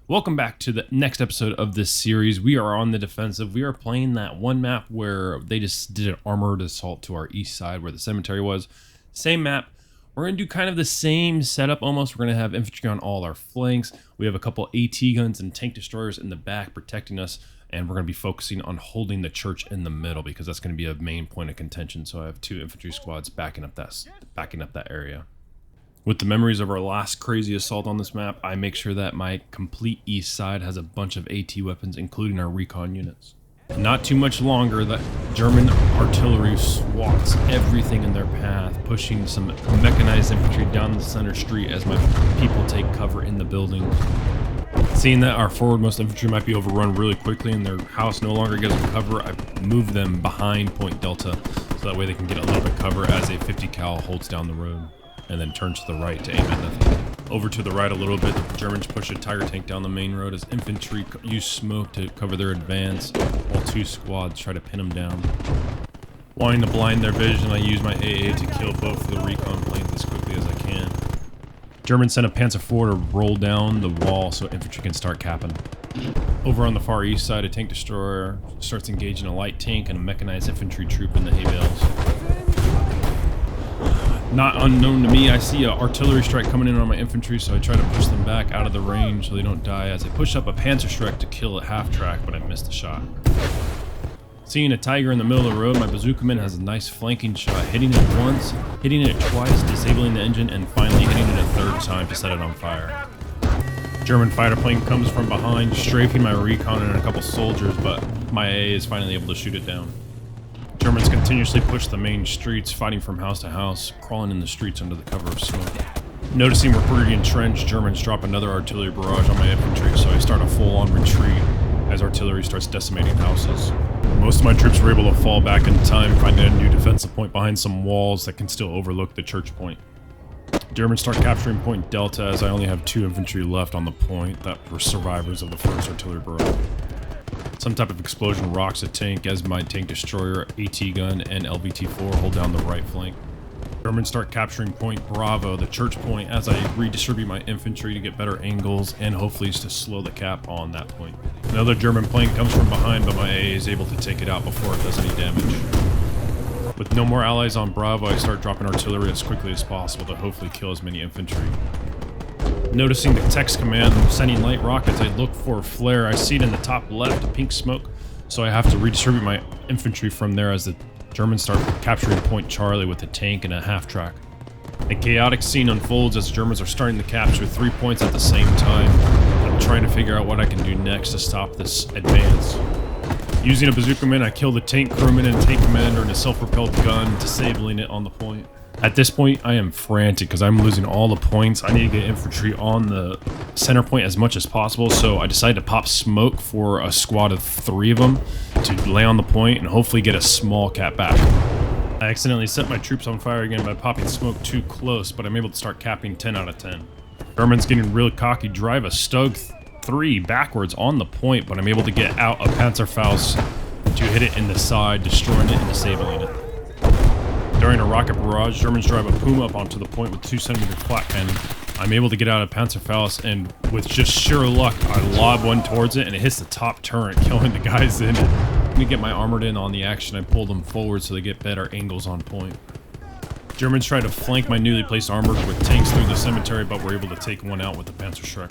Welcome back to the next episode of this series. We are on the defensive. We are playing that one map where they just did an armored assault to our east side where the cemetery was. Same map. We're going to do kind of the same setup almost. We're going to have infantry on all our flanks. We have a couple AT guns and tank destroyers in the back protecting us. And we're going to be focusing on holding the church in the middle because that's going to be a main point of contention. So I have two infantry squads backing up that area. With the memories of our last crazy assault on this map, I make sure that my complete east side has a bunch of AT weapons, including our recon units. Not too much longer, that German artillery swats everything in their path, pushing some mechanized infantry down the center street as my people take cover in the building. Seeing that our forwardmost infantry might be overrun really quickly and their house no longer gives them cover, I move them behind Point Delta so that way they can get a little bit cover as a 50 cal holds down the road and then turns to the right to aim at nothing. Over to the right a little bit, the Germans push a Tiger tank down the main road as infantry use smoke to cover their advance, while two squads try to pin them down. Wanting to blind their vision, I use my AA to kill both of the recon planes as quickly as I can. Germans send a Panzer IV to roll down the wall so infantry can start capping. Over on the far east side, a tank destroyer starts engaging a light tank and a mechanized infantry troop in the hay bales. Not unknown to me, I see an artillery strike coming in on my infantry, so I try to push them back out of the range so they don't die as I push up a Panzer strike to kill a half-track, but I missed the shot. Seeing a Tiger in the middle of the road, my bazookaman has a nice flanking shot, hitting it once, hitting it twice, disabling the engine, and finally hitting it a third time to set it on fire. German fighter plane comes from behind, strafing my recon and a couple soldiers, but my AA is finally able to shoot it down. Germans continuously push the main streets, fighting from house to house, crawling in the streets under the cover of smoke. Noticing we're pretty entrenched, Germans drop another artillery barrage on my infantry, so I start a full-on retreat as artillery starts decimating houses. Most of my troops were able to fall back in time, finding a new defensive point behind some walls that can still overlook the church point. Germans start capturing Point Delta as I only have two infantry left on the point that were survivors of the first artillery barrage. Some type of explosion rocks a tank as my tank destroyer, AT gun, and LVT-4 hold down the right flank. Germans start capturing Point Bravo, the church point, as I redistribute my infantry to get better angles and hopefully to slow the cap on that point. Another German plane comes from behind, but my AA is able to take it out before it does any damage. With no more allies on Bravo, I start dropping artillery as quickly as possible to hopefully kill as many infantry. Noticing the text command sending light rockets, I look for a flare. I see it in the top left, a pink smoke, so I have to redistribute my infantry from there as the Germans start capturing Point Charlie with a tank and a half-track. A chaotic scene unfolds as Germans are starting to capture 3 points at the same time. I'm trying to figure out what I can do next to stop this advance. Using a bazookaman, I kill the tank crewman and tank commander and a self-propelled gun, disabling it on the point. At this point, I am frantic because I'm losing all the points. I need to get infantry on the center point as much as possible, so I decided to pop smoke for a squad of 3 of them to lay on the point and hopefully get a small cap back. I accidentally set my troops on fire again by popping smoke too close, but I'm able to start capping 10 out of 10. German's getting real cocky, drive a Stug 3 backwards on the point, but I'm able to get out a Panzerfaust to hit it in the side, destroying it and disabling it. During a rocket barrage, Germans drive a Puma up onto the point with 2cm flat cannon. I'm able to get out of Panzerfaust, and with just sheer luck, I lob one towards it and it hits the top turret, killing the guys in it. Let me get my armored in on the action. I pull them forward so they get better angles on point. Germans try to flank my newly placed armors with tanks through the cemetery, but we're able to take one out with the Panzerschreck.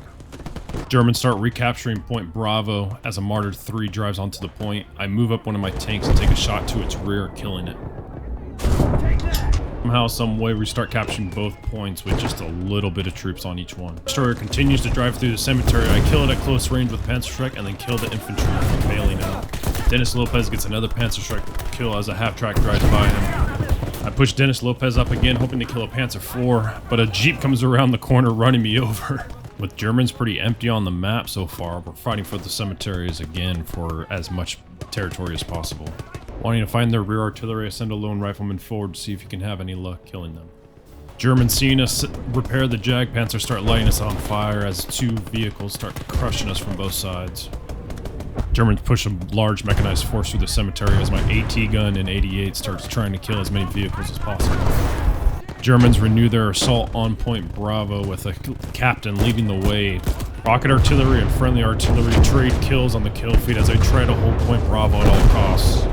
Germans start recapturing Point Bravo as a Martyr 3 drives onto the point. I move up one of my tanks and take a shot to its rear, killing it. Somehow, some way, we start capturing both points with just a little bit of troops on each one. Destroyer continues to drive through the cemetery. I kill it at close range with Panzerschreck and then kill the infantry from bailing out. Dennis Lopez gets another Panzerschreck kill as a half-track drives by him. I push Dennis Lopez up again, hoping to kill a Panzer IV, but a Jeep comes around the corner running me over. With Germans pretty empty on the map so far, we're fighting for the cemeteries again for as much territory as possible. Wanting to find their rear artillery, I send a lone rifleman forward to see if he can have any luck killing them. Germans seeing us repair the Jag Panzer start lighting us on fire as 2 vehicles start crushing us from both sides. Germans push a large mechanized force through the cemetery as my AT gun and 88 starts trying to kill as many vehicles as possible. Germans renew their assault on Point Bravo with a captain leading the way Rocket artillery and friendly artillery trade kills on the kill feed as I try to hold point Bravo at all costs.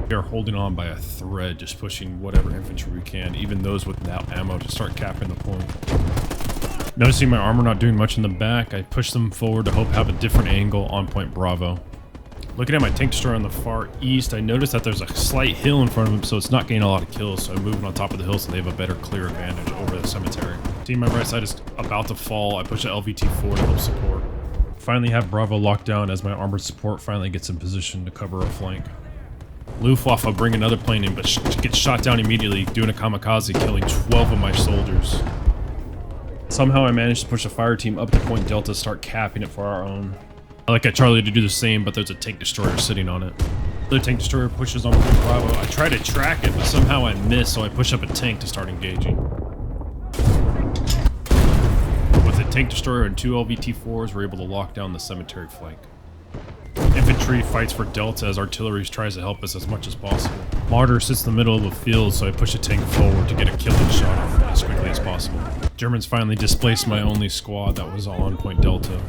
We are holding on by a thread, just pushing whatever infantry we can, even those without ammo, to start capping the point. Noticing my armor not doing much in the back, I push them forward to hope have a different angle on point Bravo. Looking at my tank destroyer on the far east, I notice that there's a slight hill in front of him, so it's not getting a lot of kills, so I'm moving on top of the hill so they have a better clear advantage over the cemetery. Seeing my right side is about to fall, I push the LVT forward to help support. Finally have Bravo locked down as my armored support finally gets in position to cover a flank. Luftwaffe bring another plane in, but gets shot down immediately, doing a kamikaze, killing 12 of my soldiers. Somehow I managed to push a fire team up to point Delta to start capping it for our own. I like at Charlie to do the same, but there's a tank destroyer sitting on it. The tank destroyer pushes on point Bravo. I try to track it, but somehow I miss, so I push up a tank to start engaging. With a tank destroyer and 2 LVT-4s, we're able to lock down the cemetery flank. Infantry fights for Delta as artillery tries to help us as much as possible. Martyr sits in the middle of the field, so I push a tank forward to get a killing shot on it as quickly as possible. Germans finally displaced my only squad that was on point Delta.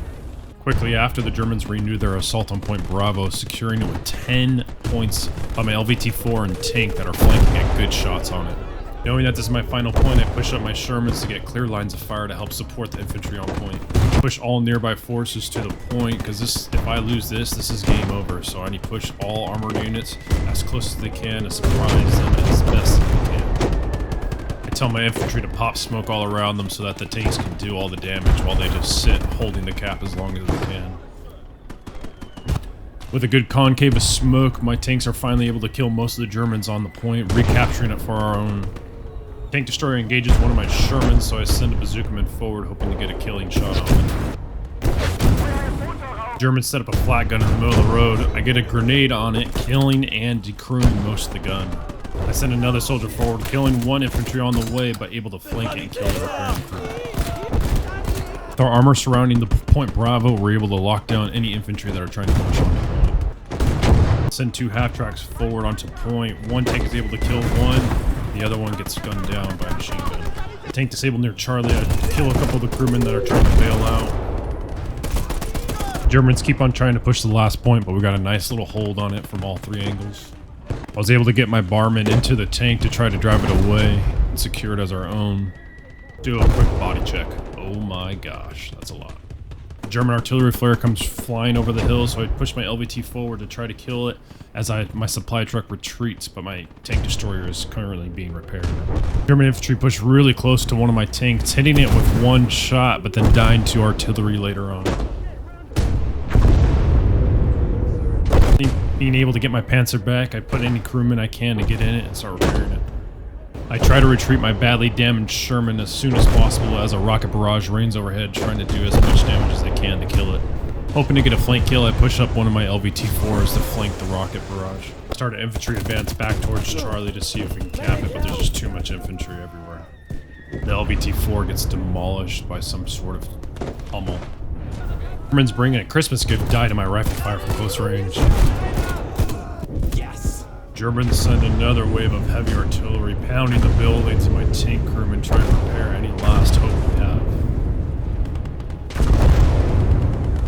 Quickly after, the Germans renewed their assault on point Bravo, securing it with 10 points by my LVT-4 and tank that are flanking at good shots on it. Knowing that this is my final point, I push up my Shermans to get clear lines of fire to help support the infantry on point. Push all nearby forces to the point, because if I lose this is game over, so I need to push all armored units as close as they can to surprise them as best as they can. I tell my infantry to pop smoke all around them so that the tanks can do all the damage while they just sit holding the cap as long as they can. With a good concave of smoke, my tanks are finally able to kill most of the Germans on the point, recapturing it for our own. Tank destroyer engages one of my Shermans, so I send a bazookaman forward hoping to get a killing shot on it. Germans set up a flat gun in the middle of the road. I get a grenade on it, killing and decrewing most of the gun. I send another soldier forward, killing one infantry on the way, but able to flank it and kill the repairing crew. With our armor surrounding the point Bravo, we're able to lock down any infantry that are trying to push on the point. Send 2 half-tracks forward onto point. One tank is able to kill one. The other one gets gunned down by a machine gun. Tank disabled near Charlie. I kill a couple of the crewmen that are trying to bail out. Germans keep on trying to push the last point, but we got a nice little hold on it from all 3 angles. I was able to get my barman into the tank to try to drive it away and secure it as our own. Do a quick body check. Oh my gosh, that's a lot. German artillery flare comes flying over the hill, so I push my LVT forward to try to kill it as my supply truck retreats, but my tank destroyer is currently being repaired. German infantry push really close to one of my tanks, hitting it with 1 shot, but then dying to artillery later on. Being able to get my Panzer back, I put any crewmen I can to get in it and start repairing it. I try to retreat my badly damaged Sherman as soon as possible as a rocket barrage rains overhead, trying to do as much damage as they can to kill it. Hoping to get a flank kill, I push up one of my LVT-4s to flank the rocket barrage. Start an infantry advance back towards Charlie to see if we can cap it, but there's just too much infantry everywhere. The LVT-4 gets demolished by some sort of pummel. Germans bring in a Christmas gift, die to my rifle fire from close range. Germans send another wave of heavy artillery, pounding the buildings, and my tank crewmen try to repair any last hope we have.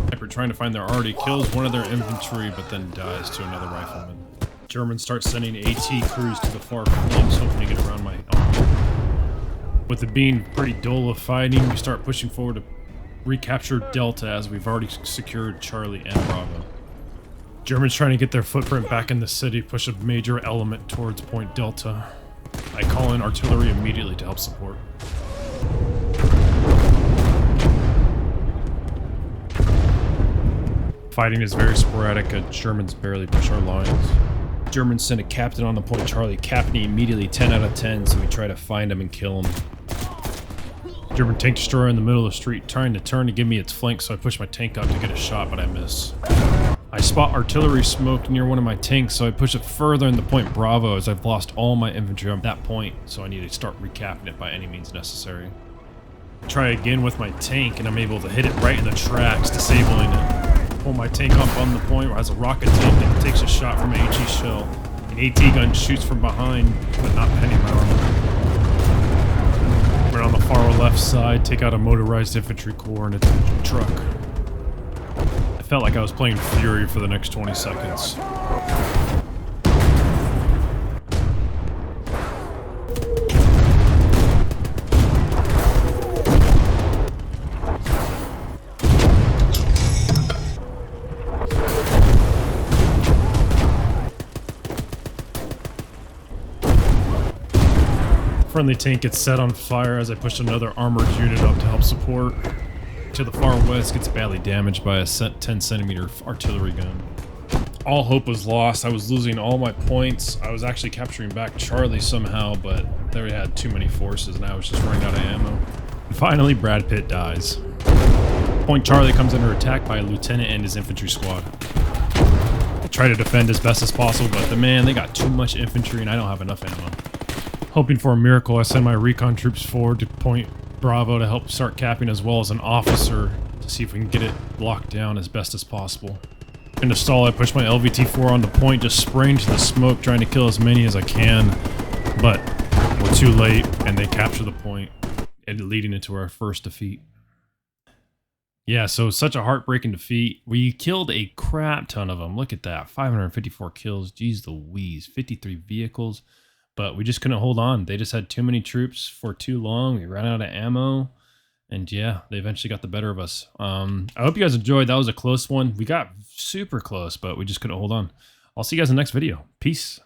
Sniper trying to find their arty kills one of their infantry, but then dies to another rifleman. Germans start sending AT crews to the far flanks, hoping to get around my army. With it being pretty dull of fighting, we start pushing forward to recapture Delta as we've already secured Charlie and Bravo. Germans trying to get their footprint back in the city, push a major element towards point Delta. I call in artillery immediately to help support. Fighting is very sporadic as Germans barely push our lines. Germans send a captain on the point Charlie, capping immediately 10 out of 10, so we try to find him and kill him. German tank destroyer in the middle of the street, trying to turn to give me its flank, so I push my tank up to get a shot, but I miss. I spot artillery smoke near one of my tanks, so I push it further in the point Bravo as I've lost all my infantry on that point, so I need to start recapping it by any means necessary. Try again with my tank, and I'm able to hit it right in the tracks, disabling it. Pull my tank up on the point where it has a rocket tank and it takes a shot from an AT shell. An AT gun shoots from behind, but not penning my armor. We're on the far left side, take out a motorized infantry corps and a truck. felt like I was playing Fury for the next 20 seconds. Friendly tank gets set on fire as I push another armored unit up to help support. To the far west, gets badly damaged by a 10 centimeter artillery gun. All hope was lost. I was losing all my points. I was actually capturing back Charlie somehow, but they had too many forces and I was just running out of ammo. And finally, Brad Pitt dies. Point Charlie comes under attack by a lieutenant and his infantry squad. I try to defend as best as possible, but they got too much infantry and I don't have enough ammo. Hoping for a miracle, I send my recon troops forward to Point Bravo to help start capping, as well as an officer to see if we can get it locked down as best as possible. In the stall, I push my LVT-4 on the point, just spraying to the smoke, trying to kill as many as I can, but we're too late, and they capture the point, leading into our first defeat. Yeah, so such a heartbreaking defeat. We killed a crap ton of them. Look at that, 554 kills. Jeez Louise, 53 vehicles. But we just couldn't hold on. They just had too many troops for too long. We ran out of ammo. And yeah, they eventually got the better of us. I hope you guys enjoyed. That was a close one. We got super close, but we just couldn't hold on. I'll see you guys in the next video. Peace.